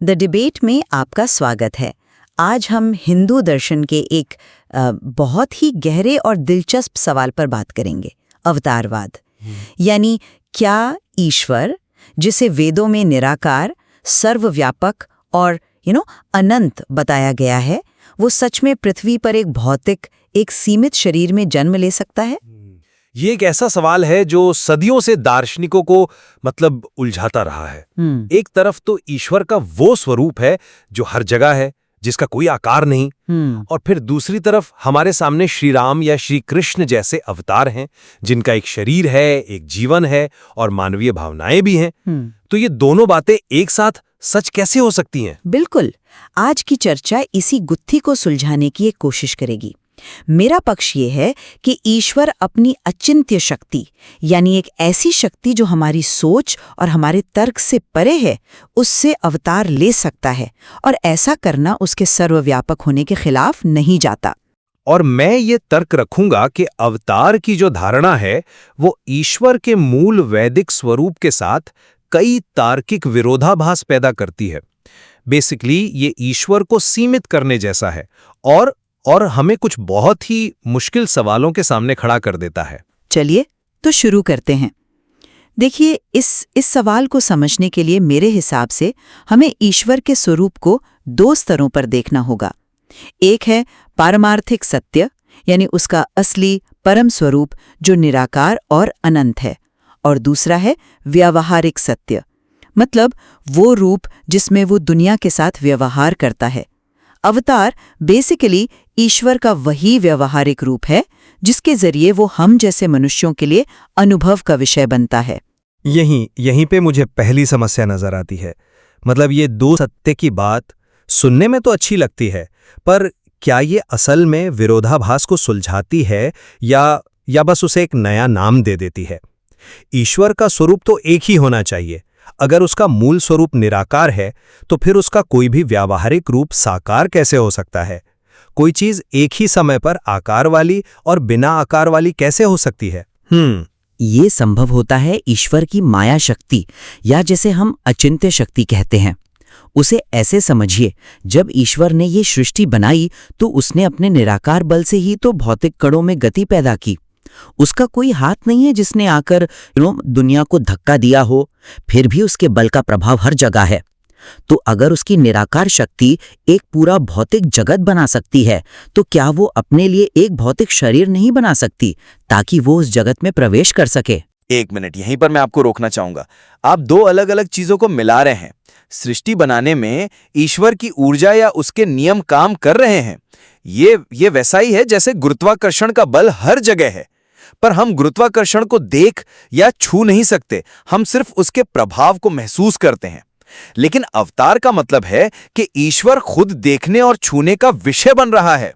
The debate में आपका स्वागत है। आज हम हिंदू दर्शन के एक बहुत ही गहरे और दिलचस्प सवाल पर बात करेंगे, अवतारवाद। यानी क्या ईश्वर, जिसे वेदों में निराकार, सर्वव्यापक और अनंत बताया गया है, वो सच में पृथ्वी पर एक भौतिक, एक सीमित शरीर में जन्म ले सकता है? ये एक ऐसा सवाल है जो सदियों से दार्शनिकों को उलझाता रहा है। एक तरफ तो ईश्वर का वो स्वरूप है जो हर जगह है, जिसका कोई आकार नहीं, और फिर दूसरी तरफ हमारे सामने श्री राम या श्री कृष्ण जैसे अवतार हैं, जिनका एक शरीर है, एक जीवन है और मानवीय भावनाएं भी हैं। तो ये दोनों बातें एक साथ सच कैसे हो सकती हैं? बिल्कुल, आज की चर्चा इसी गुत्थी को सुलझाने की एक कोशिश करेगी। मेरा पक्ष ये है कि ईश्वर अपनी अचिंत्य शक्ति, यानी एक ऐसी शक्ति जो हमारी सोच और हमारे तर्क से परे है, उससे अवतार ले सकता है, और ऐसा करना उसके सर्वव्यापक होने के खिलाफ नहीं जाता। और मैं ये तर्क रखूंगा कि अवतार की जो धारणा है वो ईश्वर के मूल वैदिक स्वरूप के साथ कई तार्किक विरोधाभास पैदा करती है। बेसिकली ये ईश्वर को सीमित करने जैसा है और हमें कुछ बहुत ही मुश्किल सवालों के सामने खड़ा कर देता है। चलिए तो शुरू करते हैं। देखिए, इस सवाल को समझने के लिए मेरे हिसाब से हमें ईश्वर के स्वरूप को दो स्तरों पर देखना होगा। एक है पारमार्थिक सत्य, यानी उसका असली परम स्वरूप जो निराकार और अनंत है, और दूसरा है व्यावहारिक सत्य, मतलब वो रूप जिसमें वो दुनिया के साथ व्यवहार करता है। अवतार बेसिकली ईश्वर का वही व्यवहारिक रूप है जिसके जरिए वो हम जैसे मनुष्यों के लिए अनुभव का विषय बनता है। यहीं पे मुझे पहली समस्या नजर आती है। मतलब ये दो सत्य की बात सुनने में तो अच्छी लगती है, पर क्या ये असल में विरोधाभास को सुलझाती है या बस उसे एक नया नाम दे देती है? ईश्वर का स्वरूप तो एक ही होना चाहिए। अगर उसका मूल स्वरूप निराकार है तो फिर उसका कोई भी व्यावहारिक रूप साकार कैसे हो सकता है? कोई चीज एक ही समय पर आकार वाली और बिना आकार वाली कैसे हो सकती है? ये संभव होता है ईश्वर की माया शक्ति, या जैसे हम अचिंत्य शक्ति कहते हैं। उसे ऐसे समझिए, जब ईश्वर ने ये सृष्टि बनाई तो उसने अपने निराकार बल से ही तो भौतिक कणों में गति पैदा की। उसका कोई हाथ नहीं है जिसने आकर दुनिया को धक्का दिया हो, फिर भी उसके बल का प्रभाव हर जगह है। तो अगर उसकी निराकार शक्ति एक पूरा भौतिक जगत बना सकती है, तो क्या वो अपने लिए एक भौतिक शरीर नहीं बना सकती ताकि वो उस जगत में प्रवेश कर सके? एक मिनट, यहीं पर मैं आपको रोकना चाहूंगा। आप दो अलग अलग चीजों को मिला रहे हैं। सृष्टि बनाने में ईश्वर की ऊर्जा या उसके नियम काम कर रहे हैं। ये वैसा ही है जैसे गुरुत्वाकर्षण का बल हर जगह है, पर हम गुरुत्वाकर्षण को देख या छू नहीं सकते, हम सिर्फ उसके प्रभाव को महसूस करते हैं। लेकिन अवतार का मतलब है कि ईश्वर खुद देखने और छूने का विषय बन रहा है,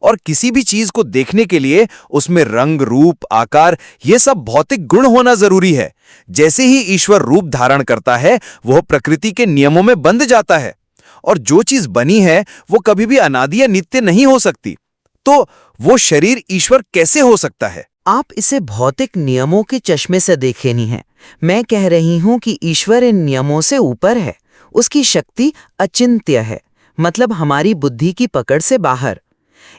और किसी भी चीज को देखने के लिए उसमें रंग, रूप, आकार, ये सब भौतिक गुण होना जरूरी है। जैसे ही ईश्वर रूप धारण करता है, वह प्रकृति के नियमों में बंध जाता है, और जो चीज बनी है वो कभी भी अनादि या नित्य नहीं हो सकती। तो वो शरीर ईश्वर कैसे हो सकता है? आप इसे भौतिक नियमों के चश्मे से देखे नहीं है। मैं कह रही हूं कि ईश्वर इन नियमों से ऊपर है। उसकी शक्ति अचिंत्य है, मतलब हमारी बुद्धि की पकड़ से बाहर।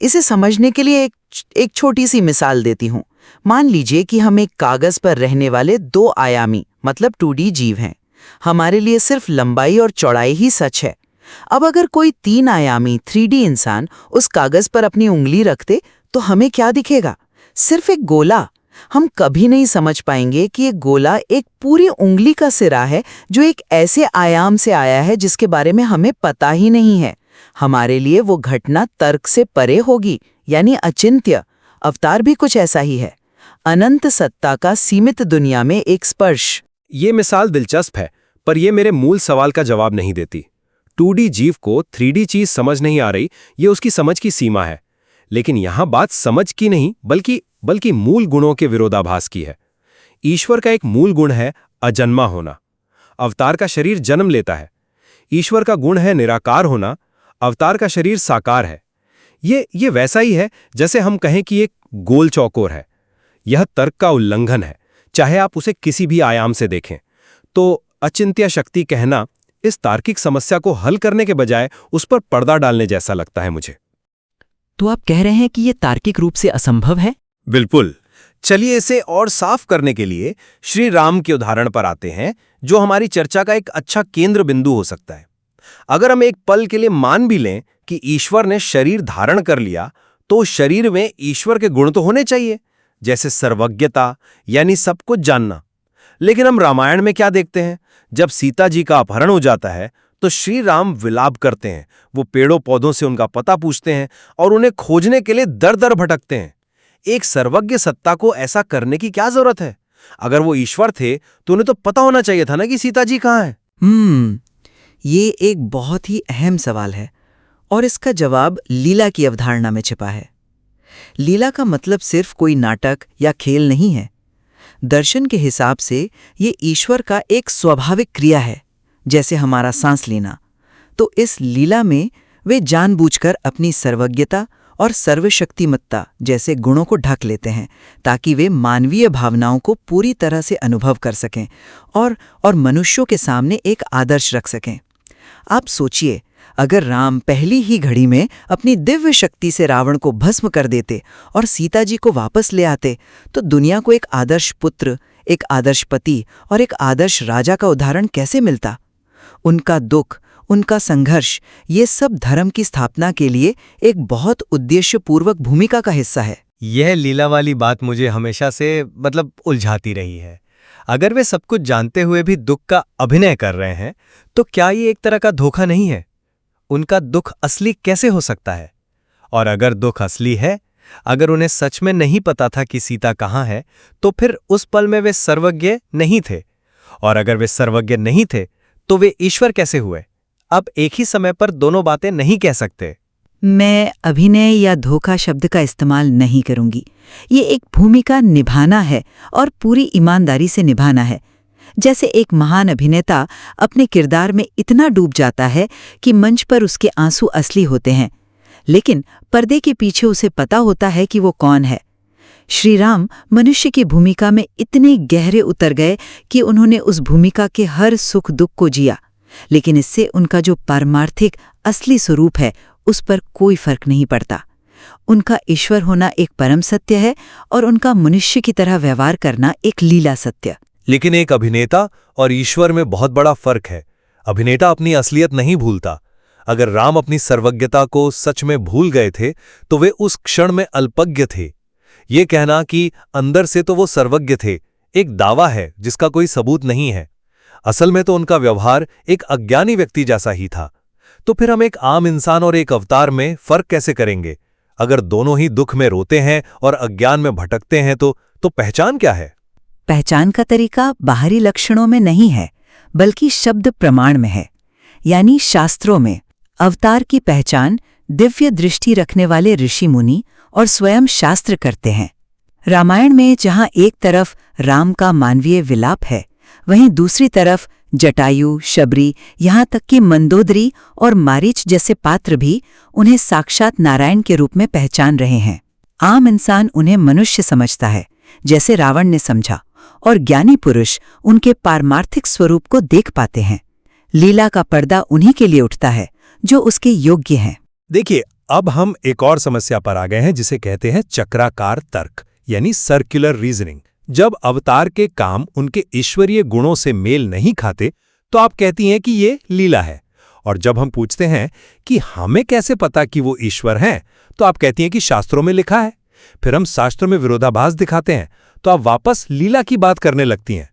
इसे समझने के लिए एक छोटी सी मिसाल देती हूं। मान लीजिए कि हम एक कागज पर रहने वाले दो आयामी मतलब 2D जीव हैं। हमारे लिए सिर्फ लंबाई और चौड़ाई ही सच है। अब अगर कोई 3 आयामी 3D इंसान उस कागज पर अपनी उंगली रखते तो हमें क्या दिखेगा? सिर्फ एक गोला। हम कभी नहीं समझ पाएंगे कि एक गोला एक पूरी उंगली का सिरा है जो एक ऐसे आयाम से आया है जिसके बारे में हमें पता ही नहीं है। हमारे लिए वो घटना तर्क से परे होगी, यानी अचिंत्य। अवतार भी कुछ ऐसा ही है, अनंत सत्ता का सीमित दुनिया में एक स्पर्श। ये मिसाल दिलचस्प है, पर यह मेरे मूल सवाल का जवाब नहीं देती। 2D जीव को 3D चीज समझ नहीं आ रही, ये उसकी समझ की सीमा है। लेकिन यहां बात समझ की नहीं बल्कि मूल गुणों के विरोधाभास की है। ईश्वर का एक मूल गुण है अजन्मा होना। अवतार का शरीर जन्म लेता है। ईश्वर का गुण है निराकार होना। अवतार का शरीर साकार है। ये वैसा ही है जैसे हम कहें कि एक गोल चौकोर है। यह तर्क का उल्लंघन है, चाहे आप उसे किसी भी आयाम से देखें। तो अचिंत्य शक्ति कहना इस तार्किक समस्या को हल करने के बजाय उस पर पर्दा डालने जैसा लगता है मुझे। तो आप कह रहे हैं कि ये तार्किक रूप से असंभव है? बिल्कुल। चलिए इसे और साफ करने के लिए श्री राम के उदाहरण पर आते हैं, जो हमारी चर्चा का एक अच्छा केंद्र बिंदु हो सकता है। अगर हम एक पल के लिए मान भी लें कि ईश्वर ने शरीर धारण कर लिया, तो शरीर में ईश्वर के गुण तो होने चाहिए, जैसे सर्वज्ञता यानी सब कुछ जानना। लेकिन हम रामायण में क्या देखते हैं? जब सीता जी का अपहरण हो जाता है तो श्री राम विलाप करते हैं। वो पेड़ों पौधों से उनका पता पूछते हैं और उन्हें खोजने के लिए दर दर भटकते हैं। एक सर्वज्ञ सत्ता को ऐसा करने की क्या जरूरत है? अगर वो ईश्वर थे तो उन्हें तो पता होना चाहिए था ना कि सीता जी कहाँ है। ये एक बहुत ही अहम सवाल है और इसका जवाब लीला की अवधारणा में छिपा है। लीला का मतलब सिर्फ कोई नाटक या खेल नहीं है। दर्शन के हिसाब से ये ईश्वर का एक स्वाभाविक क्रिया है, जैसे हमारा सांस लेना। तो इस लीला में वे जानबूझकर अपनी सर्वज्ञता और सर्वशक्तिमत्ता जैसे गुणों को ढक लेते हैं, ताकि वे मानवीय भावनाओं को पूरी तरह से अनुभव कर सकें और मनुष्यों के सामने एक आदर्श रख सकें। आप सोचिए, अगर राम पहली ही घड़ी में अपनी दिव्य शक्ति से रावण को भस्म कर देते और सीता जी को वापस ले आते, तो दुनिया को एक आदर्श पुत्र, एक आदर्श पति और एक आदर्श राजा का उदाहरण कैसे मिलता? उनका दुख, उनका संघर्ष, ये सब धर्म की स्थापना के लिए एक बहुत उद्देश्यपूर्वक भूमिका का हिस्सा है। यह लीला वाली बात मुझे हमेशा से उलझाती रही है। अगर वे सब कुछ जानते हुए भी दुख का अभिनय कर रहे हैं, तो क्या ये एक तरह का धोखा नहीं है? उनका दुख असली कैसे हो सकता है? और अगर दुख असली है, अगर उन्हें सच में नहीं पता था कि सीता कहाँ है, तो फिर उस पल में वे सर्वज्ञ नहीं थे। और अगर वे सर्वज्ञ नहीं थे, तो वे ईश्वर कैसे हुए? अब एक ही समय पर दोनों बातें नहीं कह सकते। मैं अभिनय या धोखा शब्द का इस्तेमाल नहीं करूंगी। ये एक भूमिका निभाना है और पूरी ईमानदारी से निभाना है। जैसे एक महान अभिनेता अपने किरदार में इतना डूब जाता है कि मंच पर उसके आंसू असली होते हैं, लेकिन पर्दे के पीछे उसे पता होता है कि वो कौन है। श्री राम मनुष्य की भूमिका में इतने गहरे उतर गए कि उन्होंने उस भूमिका के हर सुख दुख को जिया, लेकिन इससे उनका जो पारमार्थिक असली स्वरूप है उस पर कोई फर्क नहीं पड़ता। उनका ईश्वर होना एक परम सत्य है और उनका मनुष्य की तरह व्यवहार करना एक लीला सत्य। लेकिन एक अभिनेता और ईश्वर में बहुत बड़ा फर्क है। अभिनेता अपनी असलियत नहीं भूलता। अगर राम अपनी सर्वज्ञता को सच में भूल गए थे, तो वे उस क्षण में अल्पज्ञ थे। ये कहना कि अंदर से तो वो सर्वज्ञ थे, एक दावा है जिसका कोई सबूत नहीं है। असल में तो उनका व्यवहार एक अज्ञानी व्यक्ति जैसा ही था। तो फिर हम एक आम इंसान और एक अवतार में फर्क कैसे करेंगे? अगर दोनों ही दुख में रोते हैं और अज्ञान में भटकते हैं, तो पहचान क्या है? पहचान का तरीका बाहरी लक्षणों में नहीं है, बल्कि शब्द प्रमाण में है, यानी शास्त्रों में। अवतार की पहचान दिव्य दृष्टि रखने वाले ऋषि मुनि और स्वयं शास्त्र करते हैं। रामायण में जहां एक तरफ राम का मानवीय विलाप है, वहीं दूसरी तरफ जटायु, शबरी, यहाँ तक कि मंदोदरी और मारीच जैसे पात्र भी उन्हें साक्षात नारायण के रूप में पहचान रहे हैं। आम इंसान उन्हें मनुष्य समझता है, जैसे रावण ने समझा, और ज्ञानी पुरुष उनके पारमार्थिक स्वरूप को देख पाते हैं। लीला का पर्दा उन्हीं के लिए उठता है जो उसके योग्य हैं। देखिए, अब हम एक और समस्या पर आ गए हैं, जिसे कहते हैं चक्राकार तर्क, यानी सर्कुलर रीजनिंग। जब अवतार के काम उनके ईश्वरीय गुणों से मेल नहीं खाते, तो आप कहती हैं कि ये लीला है। और जब हम पूछते हैं कि हमें कैसे पता कि वो ईश्वर हैं, तो आप कहती हैं कि शास्त्रों में लिखा है। फिर हम शास्त्रों में विरोधाभास दिखाते हैं, तो आप वापस लीला की बात करने लगती हैं।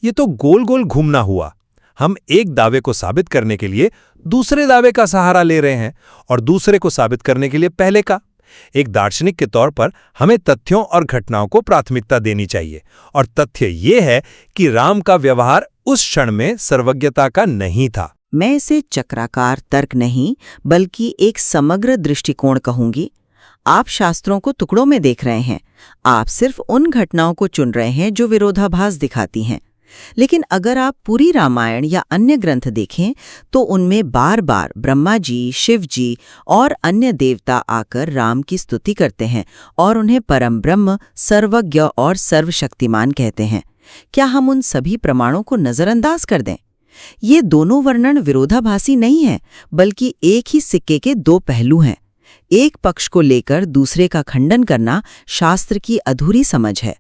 ये तो गोल गोल घूमना हुआ। हम एक दावे को साबित करने के लिए दूसरे दावे का सहारा ले रहे हैं और दूसरे को साबित करने के लिए पहले का। एक दार्शनिक के तौर पर हमें तथ्यों और घटनाओं को प्राथमिकता देनी चाहिए, और तथ्य ये है कि राम का व्यवहार उस क्षण में सर्वज्ञता का नहीं था। मैं इसे चक्राकार तर्क नहीं, बल्कि एक समग्र दृष्टिकोण कहूंगी। आप शास्त्रों को टुकड़ों में देख रहे हैं। आप सिर्फ उन घटनाओं को चुन रहे हैं जो विरोधाभास दिखाती हैं। लेकिन अगर आप पूरी रामायण या अन्य ग्रंथ देखें, तो उनमें बार बार ब्रह्मा जी, शिव जी और अन्य देवता आकर राम की स्तुति करते हैं और उन्हें परम ब्रह्म, सर्वज्ञ और सर्वशक्तिमान कहते हैं। क्या हम उन सभी प्रमाणों को नजरअंदाज कर दें? ये दोनों वर्णन विरोधाभासी नहीं है, बल्कि एक ही सिक्के के दो पहलू हैं। एक पक्ष को लेकर दूसरे का खंडन करना शास्त्र की अधूरी समझ है।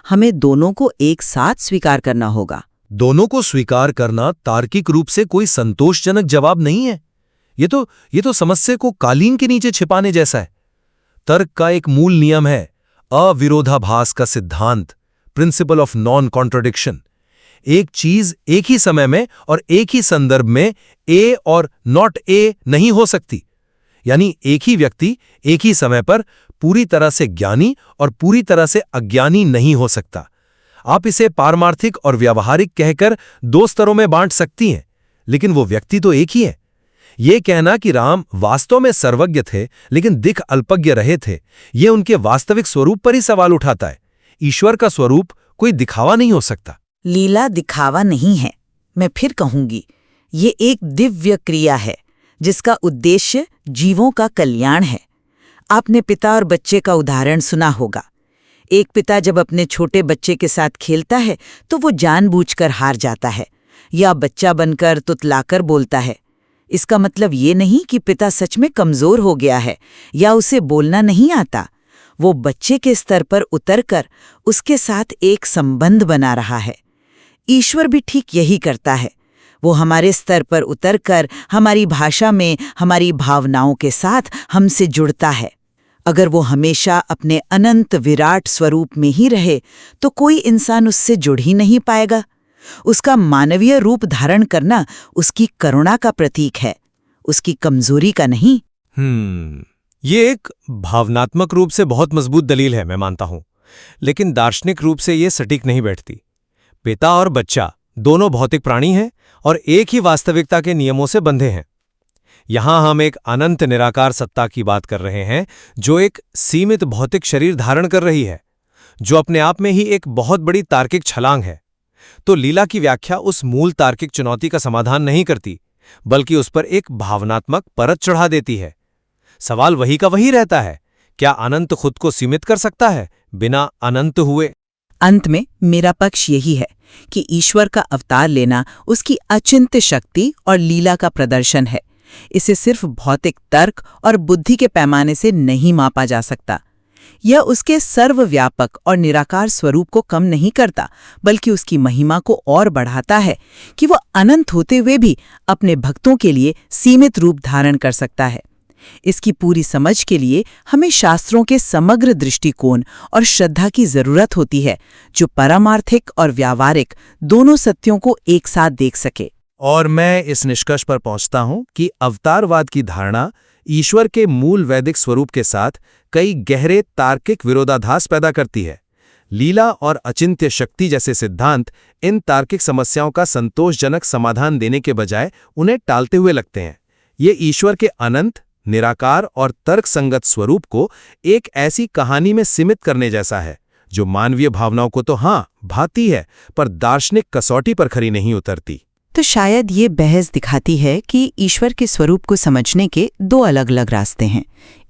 हमें दोनों को एक साथ स्वीकार करना होगा। दोनों को स्वीकार करना तार्किक रूप से कोई संतोषजनक जवाब नहीं है। ये तो समस्या को कालीन के नीचे छिपाने जैसा है। तर्क का एक मूल नियम है अविरोधाभास का सिद्धांत, प्रिंसिपल ऑफ नॉन कॉन्ट्रडिक्शन। एक चीज एक ही समय में और एक ही संदर्भ में ए और नॉट ए नहीं हो सकती। यानी एक ही व्यक्ति एक ही समय पर पूरी तरह से ज्ञानी और पूरी तरह से अज्ञानी नहीं हो सकता। आप इसे पारमार्थिक और व्यावहारिक कहकर दो स्तरों में बांट सकती हैं, लेकिन वो व्यक्ति तो एक ही है। ये कहना कि राम वास्तव में सर्वज्ञ थे लेकिन दिख अल्पज्ञ रहे थे, ये उनके वास्तविक स्वरूप पर ही सवाल उठाता है। ईश्वर का स्वरूप कोई दिखावा नहीं हो सकता। लीला दिखावा नहीं है, मैं फिर कहूंगी, ये एक दिव्य क्रिया है जिसका उद्देश्य जीवों का कल्याण है। आपने पिता और बच्चे का उदाहरण सुना होगा। एक पिता जब अपने छोटे बच्चे के साथ खेलता है तो वो जानबूझकर हार जाता है या बच्चा बनकर तुतलाकर बोलता है। इसका मतलब ये नहीं कि पिता सच में कमजोर हो गया है या उसे बोलना नहीं आता। वो बच्चे के स्तर पर उतरकर उसके साथ एक संबंध बना रहा है। ईश्वर भी ठीक यही करता है। वो हमारे स्तर पर उतरकर हमारी भाषा में हमारी भावनाओं के साथ हमसे जुड़ता है। अगर वो हमेशा अपने अनंत विराट स्वरूप में ही रहे तो कोई इंसान उससे जुड़ ही नहीं पाएगा। उसका मानवीय रूप धारण करना उसकी करुणा का प्रतीक है, उसकी कमजोरी का नहीं। ये एक भावनात्मक रूप से बहुत मजबूत दलील है, मैं मानता हूं, लेकिन दार्शनिक रूप से ये सटीक नहीं बैठती। पिता और बच्चा दोनों भौतिक प्राणी हैं और एक ही वास्तविकता के नियमों से बंधे हैं। यहां हम एक अनंत निराकार सत्ता की बात कर रहे हैं जो एक सीमित भौतिक शरीर धारण कर रही है, जो अपने आप में ही एक बहुत बड़ी तार्किक छलांग है। तो लीला की व्याख्या उस मूल तार्किक चुनौती का समाधान नहीं करती, बल्कि उस पर एक भावनात्मक परत चढ़ा देती है। सवाल वही का वही रहता है, क्या अनंत खुद को सीमित कर सकता है बिना अनंत हुए? अंत में मेरा पक्ष यही है कि ईश्वर का अवतार लेना उसकी अचिंत्य शक्ति और लीला का प्रदर्शन है। इसे सिर्फ भौतिक तर्क और बुद्धि के पैमाने से नहीं मापा जा सकता। यह उसके सर्वव्यापक और निराकार स्वरूप को कम नहीं करता, बल्कि उसकी महिमा को और बढ़ाता है कि वह अनंत होते हुए भी अपने भक्तों के लिए सीमित रूप धारण कर सकता है। इसकी पूरी समझ के लिए हमें शास्त्रों के समग्र दृष्टिकोण और श्रद्धा की जरूरत होती है, जो पारमार्थिक और व्यावहारिक दोनों सत्यों को एक साथ देख सके। और मैं इस निष्कर्ष पर पहुंचता हूं कि अवतारवाद की धारणा ईश्वर के मूल वैदिक स्वरूप के साथ कई गहरे तार्किक विरोधाभास पैदा करती है। लीला और अचिंत्य शक्ति जैसे सिद्धांत इन तार्किक समस्याओं का संतोषजनक समाधान देने के बजाय उन्हें टालते हुए लगते हैं। ये ईश्वर के अनंत, निराकार और तर्कसंगत स्वरूप को एक ऐसी कहानी में सीमित करने जैसा है जो मानवीय भावनाओं को तो हाँ भाती है, पर दार्शनिक कसौटी पर खरी नहीं उतरती। तो शायद ये बहस दिखाती है कि ईश्वर के स्वरूप को समझने के दो अलग अलग रास्ते हैं।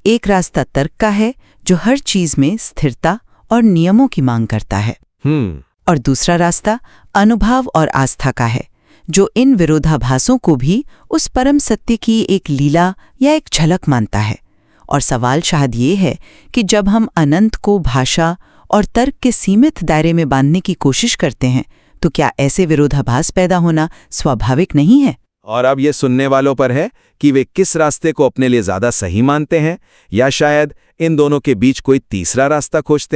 एक रास्ता तर्क का है, जो हर चीज में स्थिरता और नियमों की मांग करता है, और दूसरा रास्ता अनुभव और आस्था का है, जो इन विरोधाभासों को भी उस परम सत्य की एक लीला या एक झलक मानता है। और सवाल शायद ये है कि जब हम अनंत को भाषा और तर्क के सीमित दायरे में बांधने की कोशिश करते हैं, तो क्या ऐसे विरोधाभास पैदा होना स्वाभाविक नहीं है? और अब ये सुनने वालों पर है कि वे किस रास्ते को अपने लिए ज्यादा सही मानते हैं, या शायद इन दोनों के बीच कोई तीसरा रास्ता खोजते हैं।